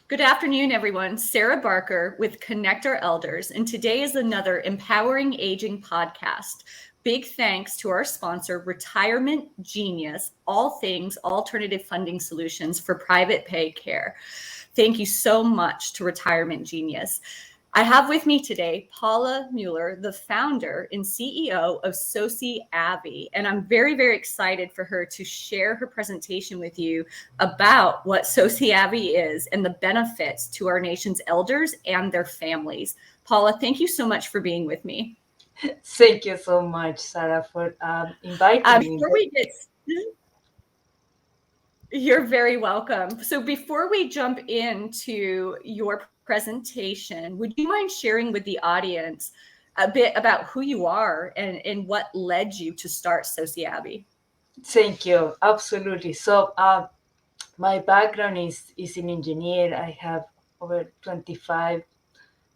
Good afternoon, everyone. Sarah Barker with Connect Our Elders, and today is another Empowering Aging podcast. Big thanks to our sponsor, Retirement Genius, all things alternative funding solutions for private pay care. Thank you so much to Retirement Genius. I have with me today Paula Muller, the founder and CEO of CADDCT, and I'm very, very excited for her to share her presentation with you about what CADDCT is and the benefits to our nation's elders and their families. Paula, thank you so much for being with me. Thank you so much, Sarah, for inviting me. Before we get You're very welcome. So before we jump into your presentation, would you mind sharing with the audience a bit about who you are and what led you to start CADDCT? Thank you. Absolutely. So my background is in engineer. I have over 25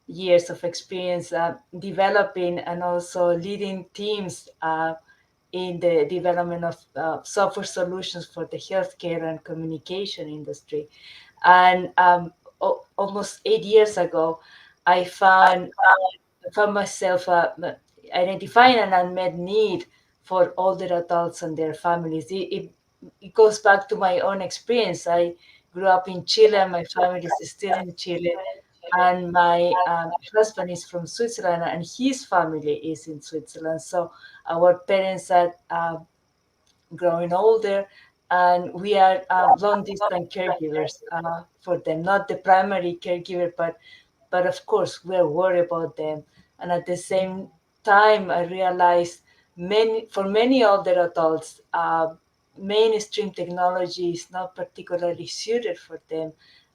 years of experience developing and also leading teams in the development of software solutions for the healthcare and communication industry. And almost 8 years ago, I found myself identifying an unmet need for older adults and their families. It goes back to my own experience. I grew up in Chile, and my family is still in Chile. And my husband is from Switzerland, and his family is in Switzerland. So our parents are growing older, and we are long distance caregivers for them, not the primary caregiver, but of course we're worried about them. And at the same time, I realized for many older adults, mainstream technology is not particularly suited for them,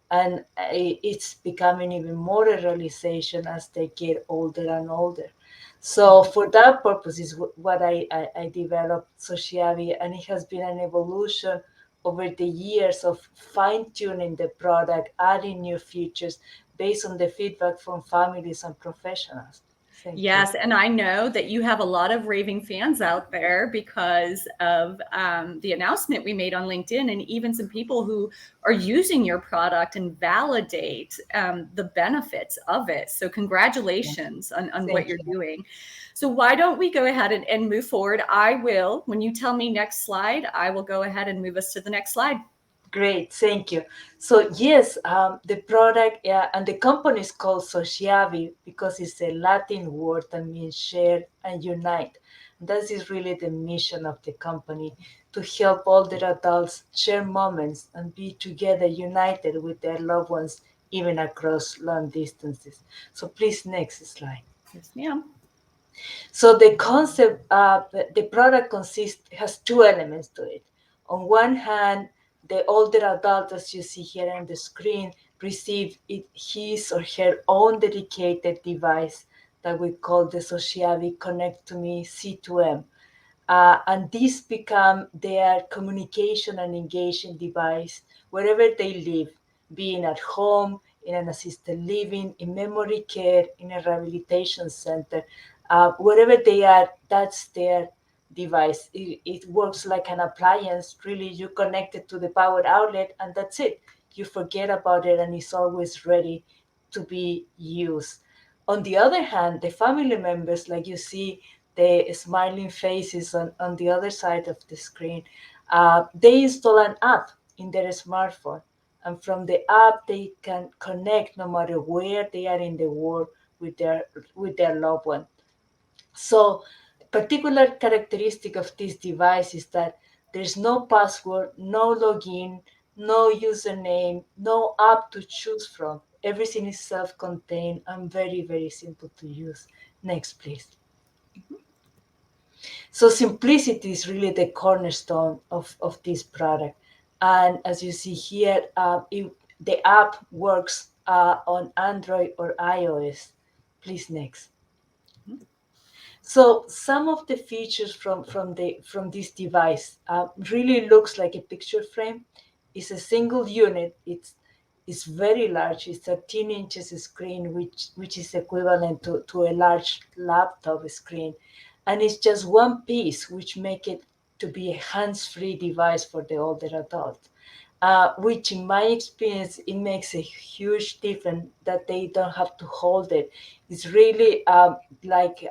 and it's becoming even more a realization as they get older and older. So for that purpose is what I developed Sociavi, and it has been an evolution over the years of fine-tuning the product, adding new features based on the feedback from families and professionals. Yes, and I know that you have a lot of raving fans out there because of the announcement we made on LinkedIn, and even some people who are using your product and validate the benefits of it. So congratulations on what you're doing. So why don't we go ahead and move forward? I will, when you tell me next slide, I will go ahead and move us to the next slide. Great, thank you. So yes, the product and the company is called Sociavi because it's a Latin word that means share and unite. And that is really the mission of the company, to help older adults share moments and be together, united with their loved ones, even across long distances. So please, next slide. Yes, ma'am. So the concept, the product has two elements to it. On one hand, the older adult, as you see here on the screen, receives his or her own dedicated device that we call the Sociavi Connect to Me C2M. And these become their communication and engagement device wherever they live, being at home, in an assisted living, in memory care, in a rehabilitation center. Wherever they are, that's their device. It works like an appliance. Really, you connect it to the power outlet, and that's it. You forget about it, and it's always ready to be used. On the other hand, the family members, like you see, the smiling faces on the other side of the screen, they install an app in their smartphone. And from the app, they can connect no matter where they are in the world with their loved one. So, particular characteristic of this device is that there's no password, no login, no username, no app to choose from. Everything is self-contained and very, very simple to use. Next, please. So simplicity is really the cornerstone of this product. And as you see here, the app works on Android or iOS. Please, next. So some of the features from this device really looks like a picture frame. It's a single unit. It's very large. It's 13 inches screen, which is equivalent to a large laptop screen, and it's just one piece, which make it to be a hands-free device for the older adult. which in my experience, it makes a huge difference that they don't have to hold it. It's really like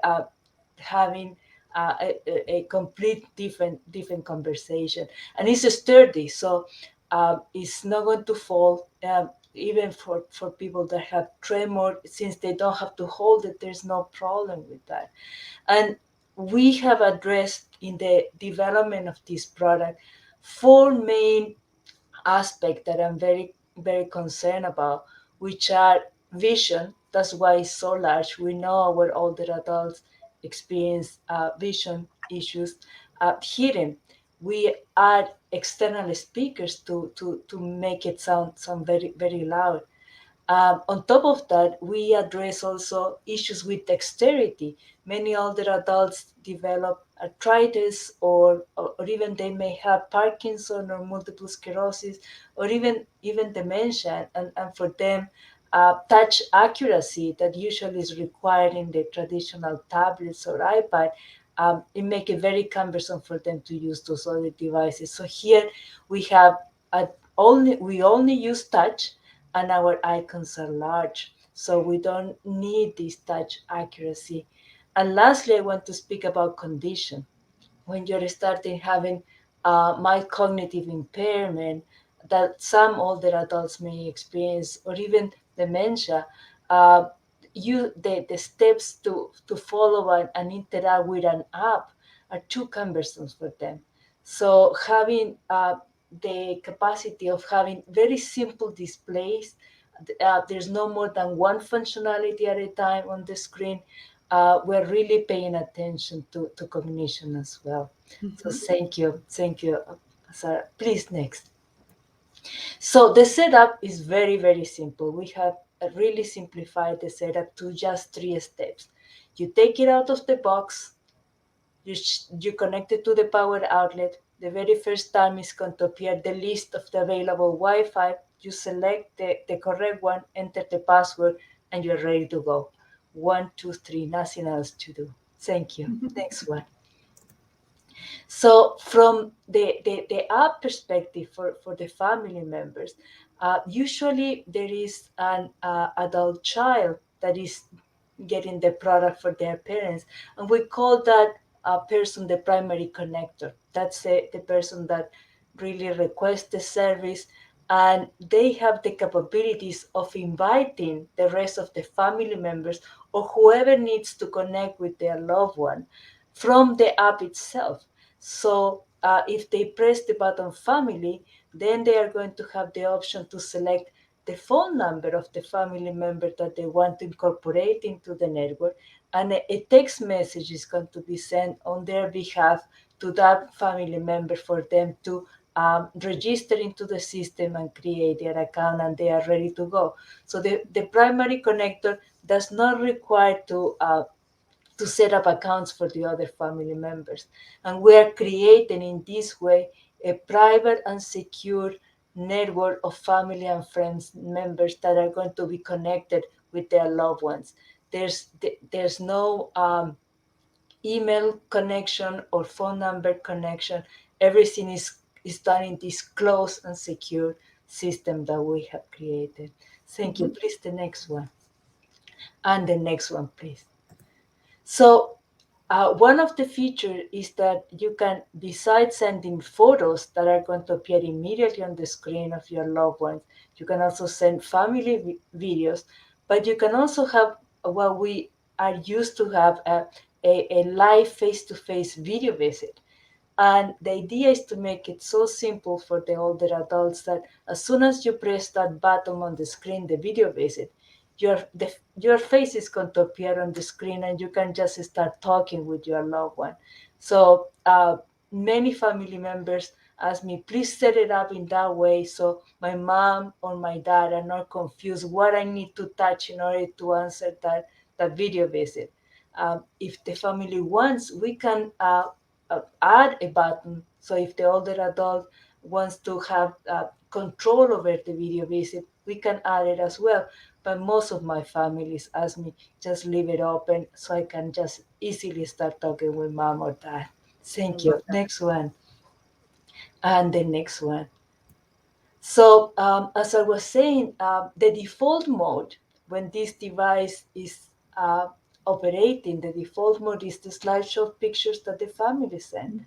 having a complete different conversation, and it's sturdy, so it's not going to fall. Even for people that have tremor, since they don't have to hold it, there's no problem with that. And we have addressed in the development of this product four main aspect that I'm very concerned about, which are vision. That's why it's so large. We know our older adults experience vision issues. Hearing, we add external speakers to make it sound very loud. On top of that, we address also issues with dexterity. Many older adults develop arthritis, or even they may have Parkinson or multiple sclerosis, or even dementia. And for them, touch accuracy that usually is required in the traditional tablets or iPad, it make it very cumbersome for them to use those other devices. So here we have we only use touch, and our icons are large, so we don't need this touch accuracy. And lastly, I want to speak about condition. When you're starting having mild cognitive impairment that some older adults may experience, or even dementia, uh, the steps to follow and interact with an app are too cumbersome for them. So having the capacity of having very simple displays, there's no more than one functionality at a time on the screen. We're really paying attention to cognition as well. So Mhm. thank you, Sarah. Please next. So the setup is very simple. We have really simplified the setup to just three steps. You take it out of the box, you connect it to the power outlet. The very first time is going to appear the list of the available Wi-Fi. You select the correct one, enter the password, and you're ready to go. One, two, three, nothing else to do. Thank you. Next one. So from the app perspective for the family members, usually there is an adult child that is getting the product for their parents, and we call that person the primary connector. That's the person that really requests the service, and they have the capabilities of inviting the rest of the family members or whoever needs to connect with their loved one from the app itself. So if they press the button family, then they are going to have the option to select the phone number of the family member that they want to incorporate into the network. And a text message is going to be sent on their behalf to that family member for them to register into the system and create their account, and they are ready to go. So the primary connector does not require to set up accounts for the other family members. And we are creating in this way a private and secure network of family and friends members that are going to be connected with their loved ones. There's no email connection or phone number connection. Everything is done in this closed and secure system that we have created. Thank you. Mhm. Please, the next one. And the next one, please. So one of the features is that you can, besides sending photos that are going to appear immediately on the screen of your loved ones, you can also send family videos, but you can also have what we are used to have a live face-to-face video visit. And the idea is to make it so simple for the older adults that as soon as you press that button on the screen, the video visit, your face is going to appear on the screen, and you can just start talking with your loved one. So many family members ask me, please set it up in that way so my mom or my dad are not confused what I need to touch in order to answer that video visit. If the family wants, we can add a button. So if the older adult wants to have control over the video visit, we can add it as well. But most of my families ask me just leave it open so I can just easily start talking with mom or dad. I Thank love you. that. Next one. And the next one. So as I was saying, the default mode when this device is operating, the default mode is the slideshow of pictures that the family sent.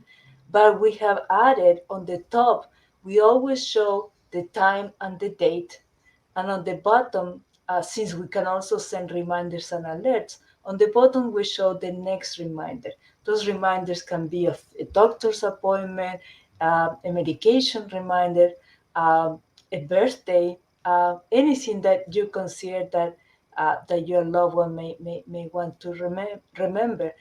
But we have added on the top, we always show the time and the date. And on the bottom, since we can also send reminders and alerts, on the bottom we show the next reminder. Those reminders can be of a doctor's appointment, a medication reminder, a birthday, anything that you consider that your loved one may want to remember.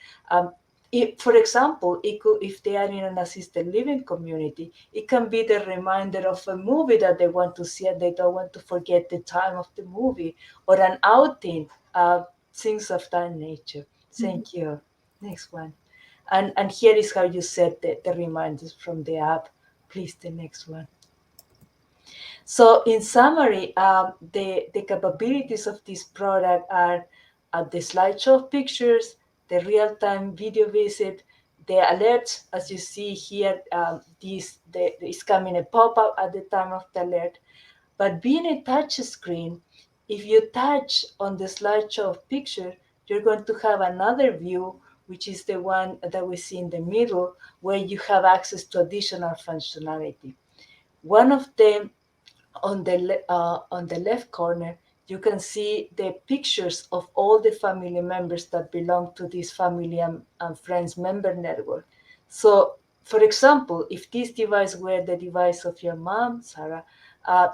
For example, if they are in an assisted living community, it can be the reminder of a movie that they want to see and they don't want to forget the time of the movie, or an outing, things of that nature. Thank you. Next one. And here is how you set the reminders from the app. Please, the next one. So, in summary, the capabilities of this product are the slideshow of pictures, the real-time video visit, the alerts. As you see here, is coming a pop-up at the time of the alert. But being a touch screen, if you touch on the slideshow of picture, you're going to have another view, which is the one that we see in the middle, where you have access to additional functionality. One of them on the left corner, you can see the pictures of all the family members that belong to this family and friends member network. So, for example, if this device were the device of your mom, Sarah,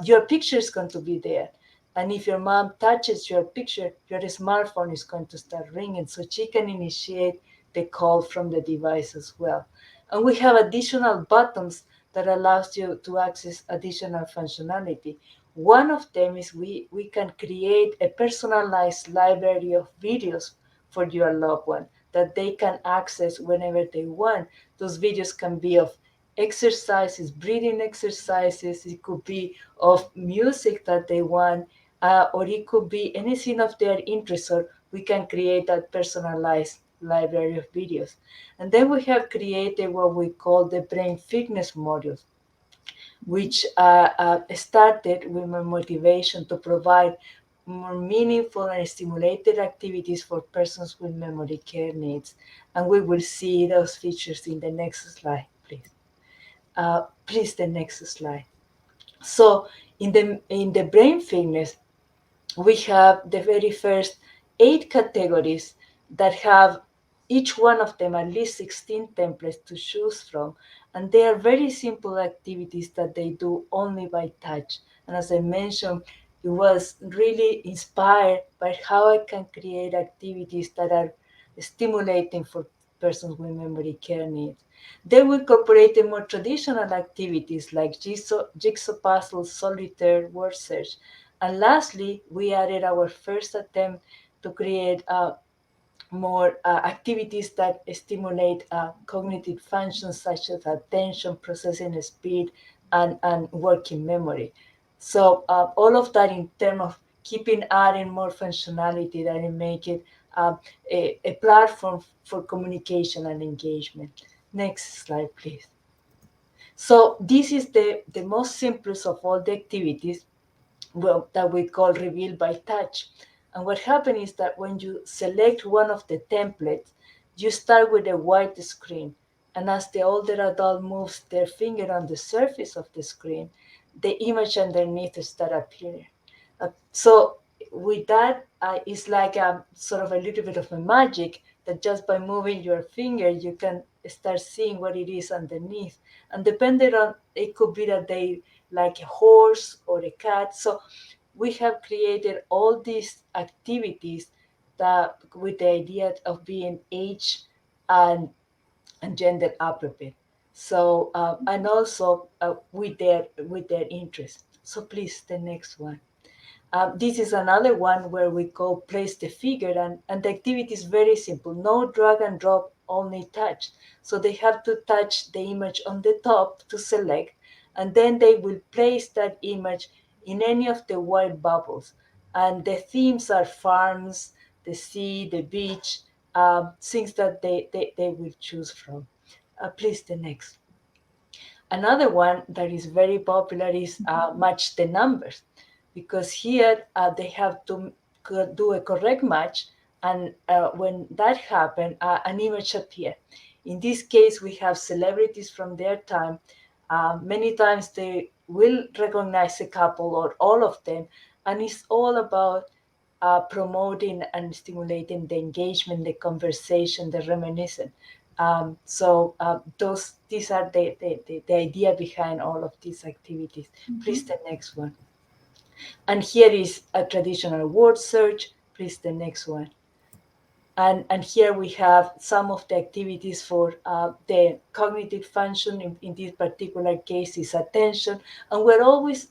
your picture is going to be there. And if your mom touches your picture, your smartphone is going to start ringing. So she can initiate the call from the device as well. And we have additional buttons that allows you to access additional functionality. One of them is we can create a personalized library of videos for your loved one that they can access whenever they want. Those videos can be of exercises, breathing exercises, it could be of music that they want, or it could be anything of their interest, or we can create that personalized library of videos. And then we have created what we call the brain fitness modules, which started with my motivation to provide more meaningful and stimulated activities for persons with memory care needs. And we will see those features in the next slide, please. Please, the next slide. So in the brain fitness, we have the very first 8 categories that have each one of them at least 16 templates to choose from. And they are very simple activities that they do only by touch. And as I mentioned, it was really inspired by how I can create activities that are stimulating for persons with memory care needs. They will incorporate the more traditional activities like jigsaw puzzles, solitaire, word search. And lastly, we added our first attempt to create more activities that stimulate cognitive functions such as attention, processing speed, and working memory. So all of that in terms of keeping adding more functionality that will make it a platform for communication and engagement. Next slide, please. So this is the most simplest of all the activities, well, that we call reveal by touch. And what happens is that when you select one of the templates, you start with a white screen. And as the older adult moves their finger on the surface of the screen, the image underneath start appearing. So with that, it's like sort of a little bit of a magic that just by moving your finger, you can start seeing what it is underneath. And depending on, it could be that they like a horse or a cat. So we have created all these activities that with the idea of being age and, and gender appropriate. So and also with their interest. So please, the next one. This is another one where we go place the figure, and the activity is very simple. No drag and drop, only touch. So they have to touch the image on the top to select, and then they will place that image in any of the white bubbles. And the themes are farms, the sea, the beach, things that they will choose from. Please, the next. Another one that is very popular is match the numbers, because here they have to do a correct match, and when that happens, an image appears. In this case, we have celebrities from their time. Many times they will recognize a couple or all of them, and it's all about promoting and stimulating the engagement, the conversation, the reminiscence. These are the idea behind all of these activities. Please, the next one. And here is a traditional word search. Please, the next one. And here we have some of the activities for the cognitive function. In this particular case is attention. And we're always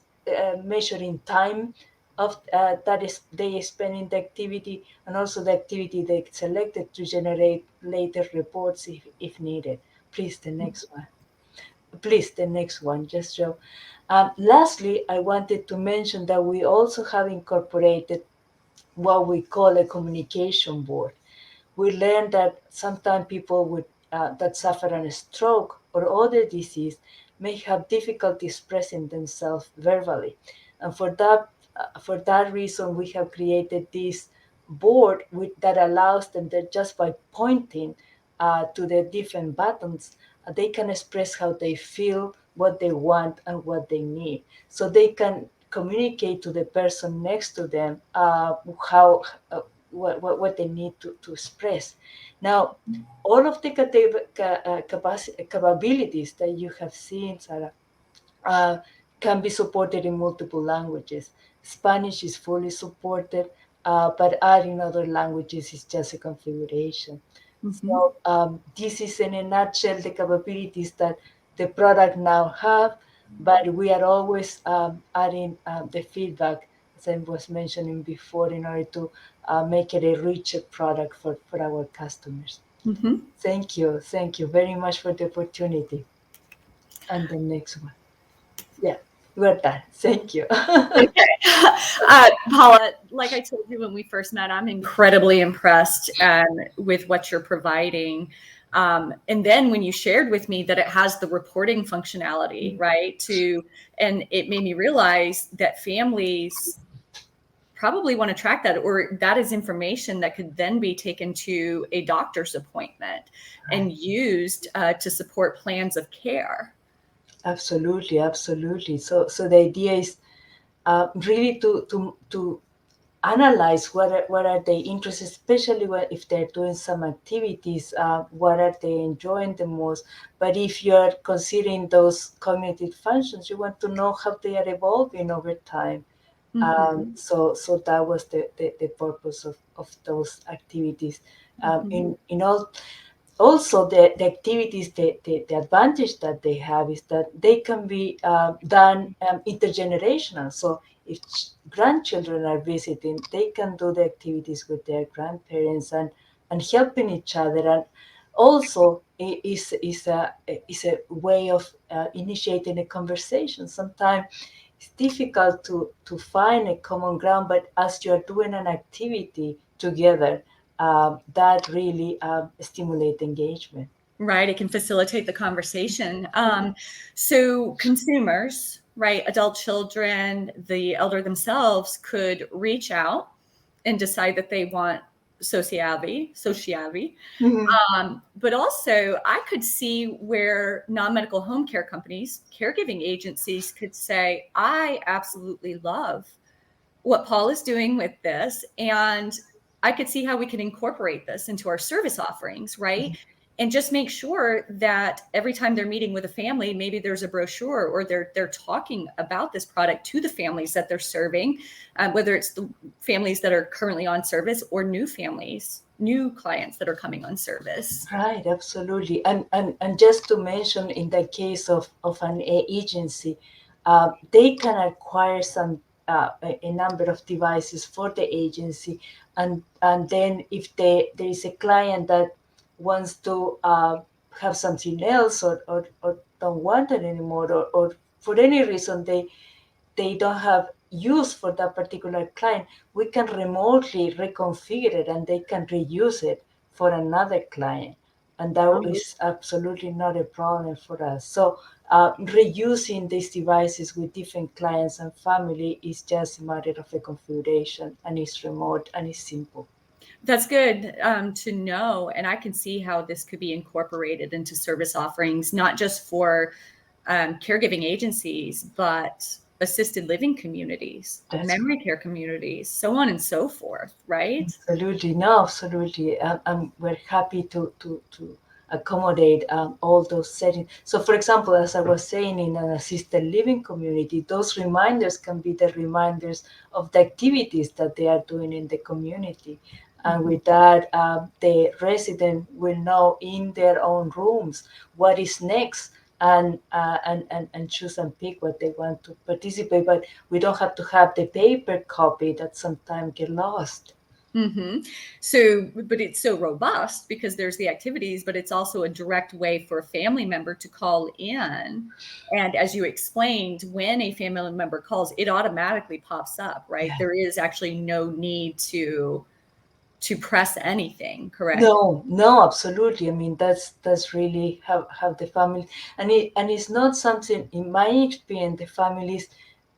measuring time of that is they spend in the activity, and also the activity they selected to generate later reports if needed. Please, the next one. Please, the next one, just show. Lastly, I wanted to mention that we also have incorporated what we call a communication board. We learned that sometimes people that suffer a stroke or other disease may have difficulty expressing themselves verbally, and for that reason, we have created this board that allows them that just by pointing to the different buttons, they can express how they feel, what they want, and what they need. So they can communicate to the person next to them how what they need to express. Now, all of the capabilities that you have seen, Sarah, uh, can be supported in multiple languages. Spanish is fully supported, but adding other languages is just a configuration. So this is in a nutshell the capabilities that the product now have, but we are always adding the feedback, as I was mentioning before, in order to make it a richer product for our customers. Thank you. Thank you very much for the opportunity. And the next one. Yeah, we're done. Thank you. Okay. Paula, like I told you when we first met, I'm incredibly impressed with what you're providing. And then when you shared with me that it has the reporting functionality, right? And it made me realize that families probably want to track that, or that is information that could then be taken to a doctor's appointment and used to support plans of care. Absolutely, absolutely. So the idea is really to analyze what are they interested, especially if they're doing some activities, what are they enjoying the most. But if you're considering those cognitive functions, you want to know how they are evolving over time. So that was the purpose of those activities. In all, also the activities, the advantage that they have is that they can be done intergenerational. So if grandchildren are visiting, they can do the activities with their grandparents and helping each other. And also is a way of initiating a conversation. Sometimes it's difficult to find a common ground, but as you're doing an activity together, that really stimulate engagement. Right. It can facilitate the conversation. So consumers, right, adult children, the elder themselves could reach out and decide that they want sociavi. But also I could see where non-medical home care companies, caregiving agencies could say, I absolutely love what Paul is doing with this. And I could see how we can incorporate this into our service offerings, right? And just make sure that every time they're meeting with a family, maybe there's a brochure or they're talking about this product to the families that they're serving, whether it's the families that are currently on service or new families, new clients that are coming on service. Right, absolutely. And just to mention, in the case of an agency, they can acquire a number of devices for the agency, and then if there is a client that wants to have something else, or don't want it anymore, or for any reason they don't have use for that particular client, we can remotely reconfigure it and they can reuse it for another client. And that is absolutely not a problem for us. So reusing these devices with different clients and family is just a matter of a configuration, and it's remote and it's simple. That's good to know. And I can see how this could be incorporated into service offerings, not just for caregiving agencies, but assisted living communities, That's memory care communities, so on and so forth, right? absolutely, no, absolutely. We're happy to accommodate all those settings. So, for example, as I was saying, in an assisted living community, those reminders can be the reminders of the activities that they are doing in the community. And with that, the resident will know in their own rooms what is next, and choose and pick what they want to participate. But we don't have to have the paper copy that sometimes get lost. Mm-hmm. So, but it's so robust because there's the activities, but it's also a direct way for a family member to call in. And as you explained, when a family member calls, it automatically pops up, right? Yeah. There is actually no need to press anything, correct? No, absolutely. I mean, that's really how the family, and it's not something. In my experience, the families,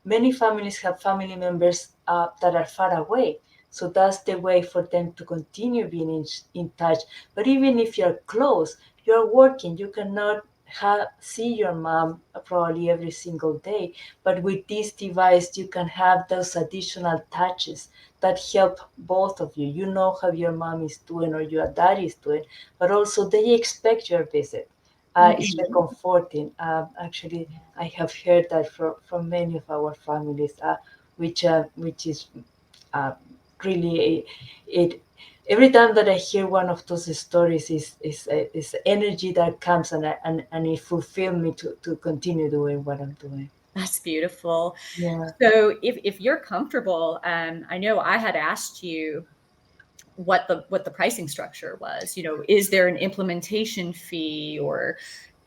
many families have family members that are far away. So that's the way for them to continue being in touch. But even if you're close, you're working. You cannot see your mom probably every single day. But with this device, you can have those additional touches that help both of you. You know how your mom is doing or your dad is doing, but also they expect your visit. It's very Mhm. comforting. Actually, I have heard that from many of our families, which is uh, really it. Every time that I hear one of those stories, is energy that comes, and it fulfills me to continue doing what I'm doing. That's beautiful. Yeah. So if you're comfortable, I know I had asked you what the pricing structure was. You know, is there an implementation fee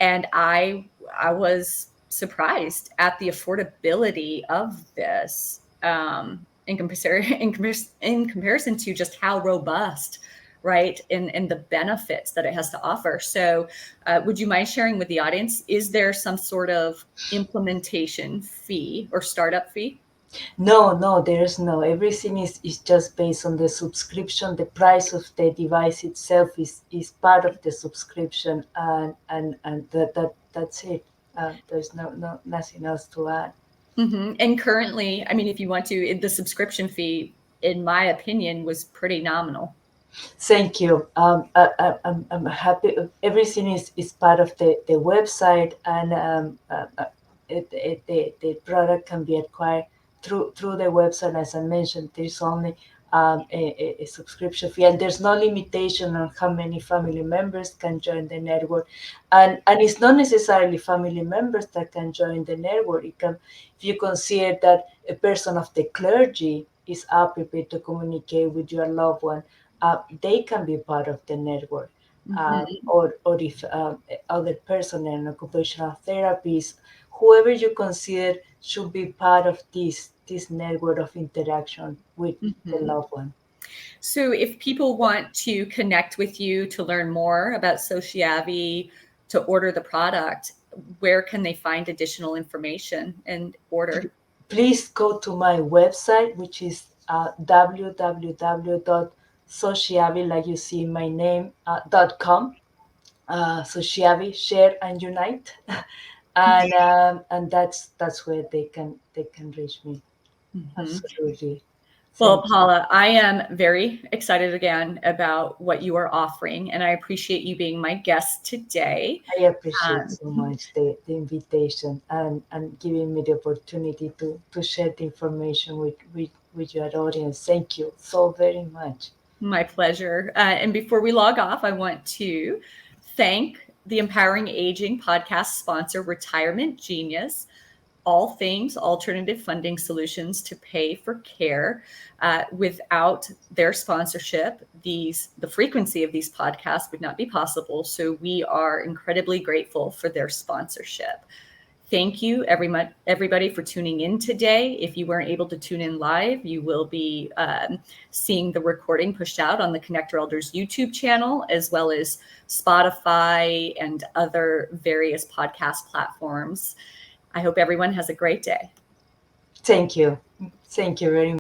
and I was surprised at the affordability of this in comparison to just how robust, right, and the benefits that it has to offer. So would you mind sharing with the audience, is there some sort of implementation fee or startup fee? No, there's no. Everything is just based on the subscription. The price of the device itself is part of the subscription, and that's it. There's nothing else to add. And currently, I mean, if you want to, the subscription fee, in my opinion, was pretty nominal. Thank you. I'm happy. Everything is part of the website, and the product can be acquired through the website. As I mentioned, there's only a subscription fee, and there's no limitation on how many family members can join the network, and it's not necessarily family members that can join the network. It can, if you consider that a person of the clergy is up prepared to communicate with your loved one, they can be part of the network. Mhm. Or if other person in occupational therapists, whoever you consider should be part of this network of interaction with the Mhm. loved one. So if people want to connect with you to learn more about Sociavi, to order the product, where can they find additional information and order? Please go to my website, which is www.sociavi, like you see in my name, .com. Sociavi, share and unite, and that's where they can reach me. Mhm. Absolutely. Well, Thank you. Paula, I am very excited again about what you are offering, and I appreciate you being my guest today. I appreciate Um, so much the invitation, and giving me the opportunity to share the information with your audience. Thank you so very much. My pleasure. And before we log off, I want to thank the Empowering Aging podcast sponsor, Retirement Genius. All things alternative funding solutions to pay for care. Without their sponsorship, the frequency of these podcasts would not be possible. So we are incredibly grateful for their sponsorship. Thank you, everybody, for tuning in today. If you weren't able to tune in live, you will be seeing the recording pushed out on the Connector Elders YouTube channel, as well as Spotify and other various podcast platforms. I hope everyone has a great day. Thank you. Thank you very much.